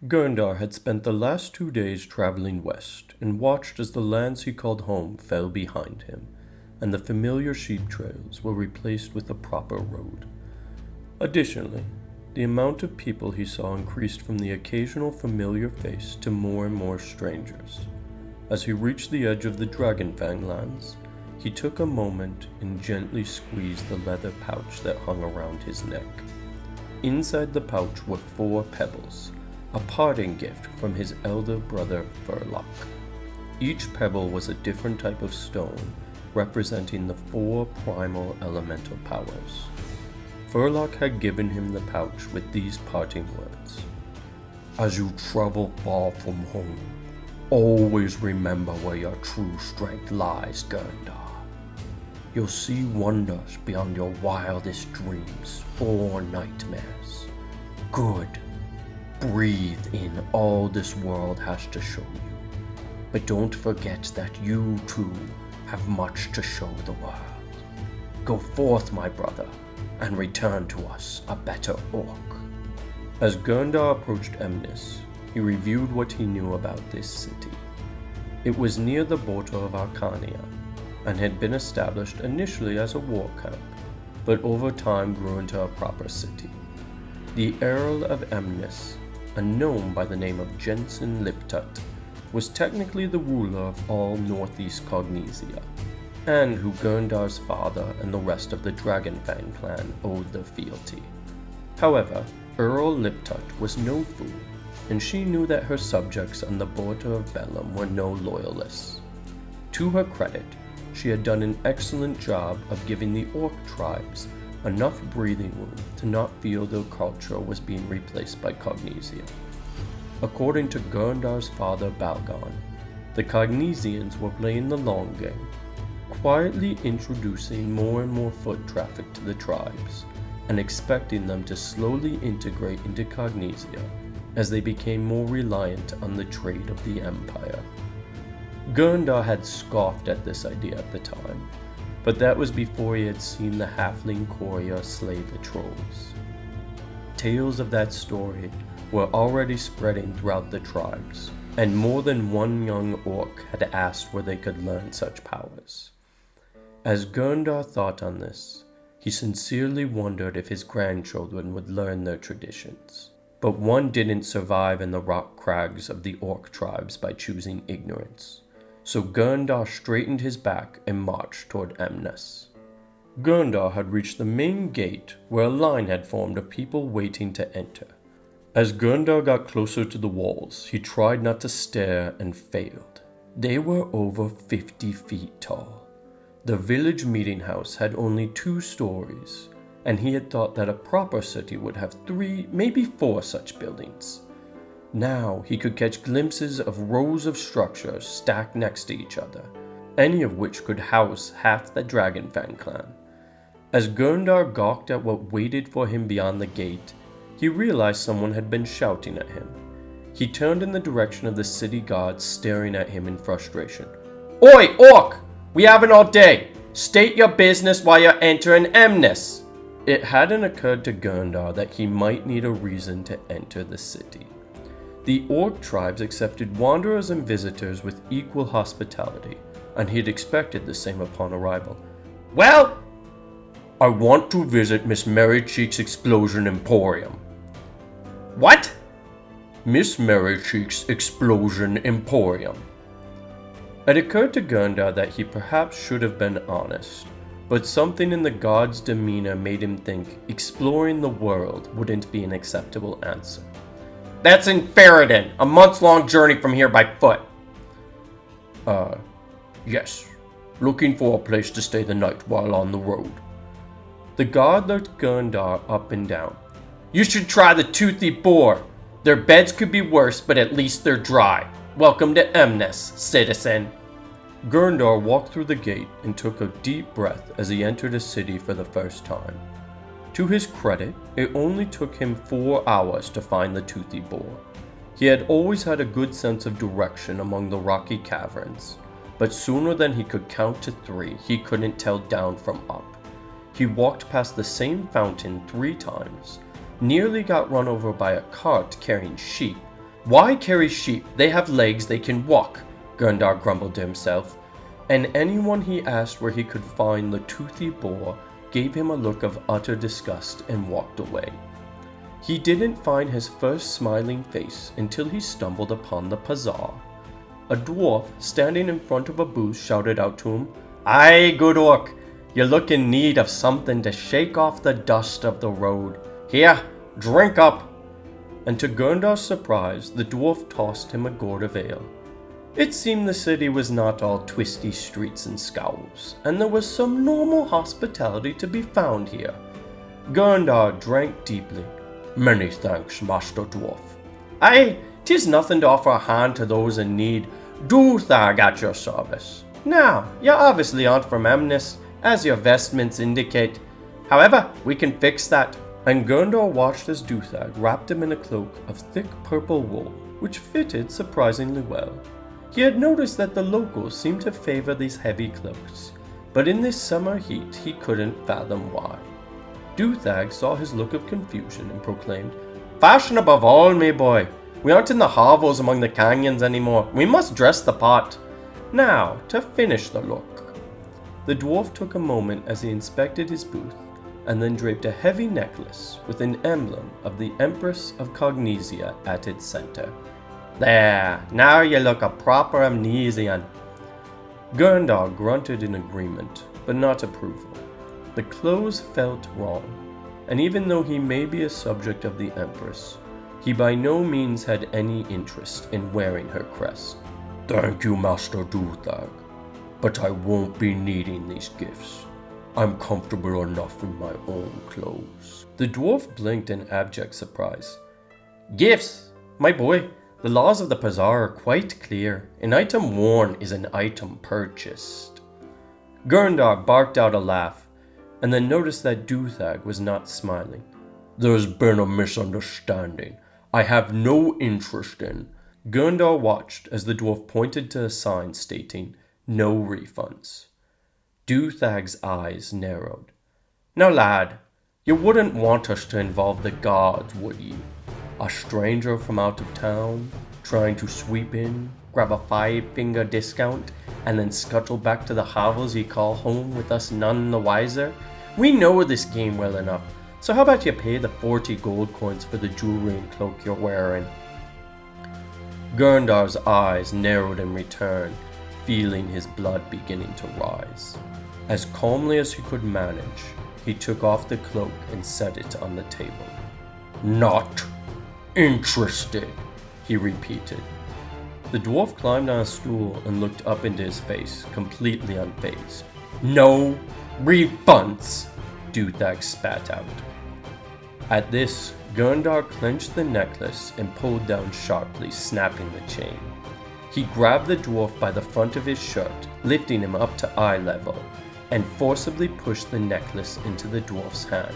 Gerndar had spent the last 2 days traveling west and watched as the lands he called home fell behind him, and the familiar sheep trails were replaced with a proper road. Additionally, the amount of people he saw increased from the occasional familiar face to more and more strangers. As he reached the edge of the DragonFang lands, he took a moment and gently squeezed the leather pouch that hung around his neck. Inside the pouch were 4 pebbles, a parting gift from his elder brother Furlock. Each pebble was a different type of stone, representing the 4 primal elemental powers. Furlock had given him the pouch with these parting words. As you travel far from home, always remember where your true strength lies, Gerndar. You'll see wonders beyond your wildest dreams or nightmares. Good. Breathe in all this world has to show you. But don't forget that you too have much to show the world. Go forth, my brother, and return to us a better orc. As Gerndar approached Emnis, he reviewed what he knew about this city. It was near the border of Arcania, and had been established initially as a war camp, but over time grew into a proper city. The Earl of Emnis, a gnome by the name of Jensen Liptut, was technically the ruler of all northeast Cognesia, and who Gerndar's father and the rest of the DragonFang clan owed their fealty. However, Earl Liptut was no fool, and she knew that her subjects on the border of Bellum were no loyalists. To her credit, she had done an excellent job of giving the orc tribes enough breathing room to not feel their culture was being replaced by Cognesia. According to Gerndar's father Balgon, the Cognesians were playing the long game, quietly introducing more and more foot traffic to the tribes, and expecting them to slowly integrate into Cognesia as they became more reliant on the trade of the Empire. Gerndar had scoffed at this idea at the time, but that was before he had seen the halfling courier slay the trolls. Tales of that story were already spreading throughout the tribes, and more than one young orc had asked where they could learn such powers. As Gerndar thought on this, he sincerely wondered if his grandchildren would learn their traditions. But one didn't survive in the rock crags of the orc tribes by choosing ignorance. So Gerndar straightened his back and marched toward Emnis. Gerndar had reached the main gate where a line had formed of people waiting to enter. As Gerndar got closer to the walls, he tried not to stare and failed. They were over 50 feet tall. The village meeting house had only 2 stories, and he had thought that a proper city would have 3, maybe 4 such buildings. Now he could catch glimpses of rows of structures stacked next to each other, any of which could house half the DragonFang clan. As Gerndar gawked at what waited for him beyond the gate, he realized someone had been shouting at him. He turned in the direction of the city guards staring at him in frustration. Oi, orc! We haven't all day! State your business while you're entering Emnis! It hadn't occurred to Gerndar that he might need a reason to enter the city. The orc tribes accepted wanderers and visitors with equal hospitality, and he had expected the same upon arrival. Well, I want to visit Miss Merrycheek's Explosion Emporium. What? Miss Merrycheek's Explosion Emporium. It occurred to Gerndar that he perhaps should have been honest, but something in the god's demeanor made him think exploring the world wouldn't be an acceptable answer. That's in Ferrodin, a months-long journey from here by foot. Yes. Looking for a place to stay the night while on the road. The god looked Gerndar up and down. You should try the Toothy Boar. Their beds could be worse, but at least they're dry. Welcome to Emnis, citizen. Gerndar walked through the gate and took a deep breath as he entered a city for the first time. To his credit, it only took him 4 hours to find the Toothy Boar. He had always had a good sense of direction among the rocky caverns, but sooner than he could count to 3, he couldn't tell down from up. He walked past the same fountain 3 times, nearly got run over by a cart carrying sheep, Why carry sheep? They have legs, they can walk, Gerndar grumbled to himself. And anyone he asked where he could find the toothy boar gave him a look of utter disgust and walked away. He didn't find his first smiling face until he stumbled upon the bazaar. A dwarf standing in front of a booth shouted out to him, "Aye, good orc, you look in need of something to shake off the dust of the road. Here, drink up." And to Gerndar's surprise, the dwarf tossed him a gourd of ale. It seemed the city was not all twisty streets and scowls, and there was some normal hospitality to be found here. Gerndar drank deeply. "Many thanks, Master Dwarf." "Aye, 'tis nothing to offer a hand to those in need. Duthag at your service. Now, you obviously aren't from Amnis, as your vestments indicate. However, we can fix that." And Gerndar watched as Duthag wrapped him in a cloak of thick purple wool, which fitted surprisingly well. He had noticed that the locals seemed to favor these heavy cloaks, but in this summer heat he couldn't fathom why. Duthag saw his look of confusion and proclaimed, "Fashion above all, me boy. We aren't in the hovels among the canyons anymore. We must dress the part. Now, to finish the look." The dwarf took a moment as he inspected his booth, and then draped a heavy necklace with an emblem of the Empress of Cognesia at its center. "There, now you look a proper Amnesian." Gerndar grunted in agreement, but not approval. The clothes felt wrong, and even though he may be a subject of the Empress, he by no means had any interest in wearing her crest. "Thank you, Master Duthag, but I won't be needing these gifts. I'm comfortable enough in my own clothes." The dwarf blinked in abject surprise. "Gifts? My boy, the laws of the bazaar are quite clear. An item worn is an item purchased." Gerndar barked out a laugh, and then noticed that Duthag was not smiling. "There's been a misunderstanding. I have no interest in..." Gerndar watched as the dwarf pointed to a sign stating, "No refunds." Duthag's eyes narrowed. "Now lad, you wouldn't want us to involve the gods, would ye? A stranger from out of town, trying to sweep in, grab a 5-finger discount, and then scuttle back to the hovels ye call home with us none the wiser? We know this game well enough, so how about you pay the 40 gold coins for the jewelry and cloak you're wearing?" Gerndar's eyes narrowed in return, feeling his blood beginning to rise. As calmly as he could manage, he took off the cloak and set it on the table. "Not interested," he repeated. The dwarf climbed on a stool and looked up into his face, completely unfazed. "No refunds," Duthag spat out. At this, Gerndar clenched the necklace and pulled down sharply, snapping the chain. He grabbed the dwarf by the front of his shirt, lifting him up to eye level, and forcibly pushed the necklace into the dwarf's hand.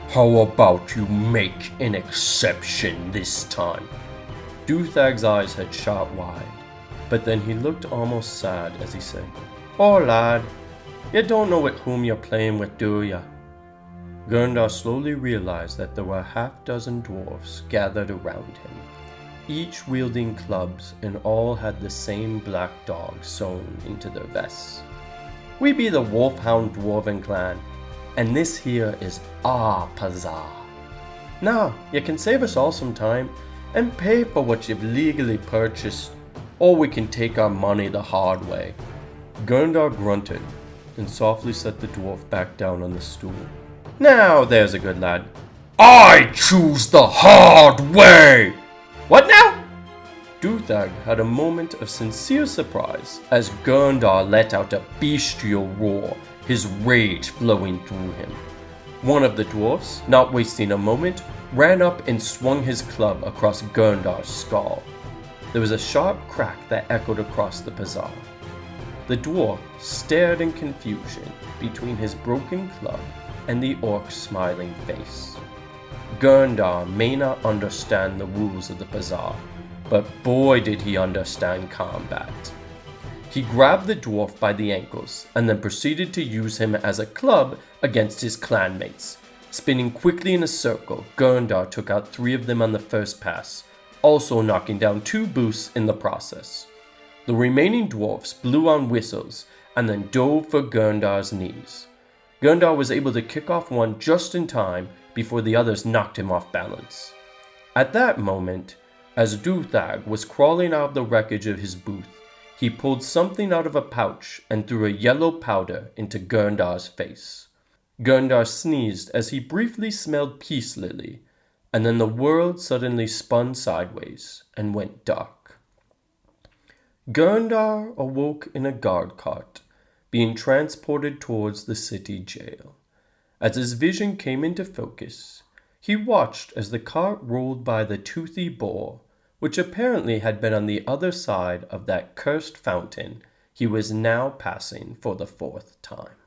"How about you make an exception this time?" Duthag's eyes had shot wide, but then he looked almost sad as he said, "Oh lad, you don't know with whom you're playing with, do ya?" Gerndar slowly realized that there were a half-dozen dwarfs gathered around him, each wielding clubs, and all had the same black dog sewn into their vests. "We be the Wolfhound Dwarven clan, and this here is our bazaar. Now, you can save us all some time and pay for what you've legally purchased, or we can take our money the hard way." Gerndar grunted and softly set the dwarf back down on the stool. "Now, there's a good lad." "I choose the hard way!" "What now?" Duthag had a moment of sincere surprise as Gerndar let out a bestial roar, his rage flowing through him. One of the dwarfs, not wasting a moment, ran up and swung his club across Gerndar's skull. There was a sharp crack that echoed across the bazaar. The dwarf stared in confusion between his broken club and the orc's smiling face. Gerndar may not understand the rules of the bazaar, but boy did he understand combat. He grabbed the dwarf by the ankles and then proceeded to use him as a club against his clanmates. Spinning quickly in a circle, Gerndar took out 3 of them on the first pass, also knocking down 2 boosts in the process. The remaining dwarfs blew on whistles and then dove for Gerndar's knees. Gerndar was able to kick off one just in time before the others knocked him off balance. At that moment, as Duthag was crawling out of the wreckage of his booth, he pulled something out of a pouch and threw a yellow powder into Gerndar's face. Gerndar sneezed as he briefly smelled peace lily, and then the world suddenly spun sideways and went dark. Gerndar awoke in a guard cart, being transported towards the city jail. As his vision came into focus, he watched as the cart rolled by the toothy boar, which apparently had been on the other side of that cursed fountain he was now passing for the 4th time.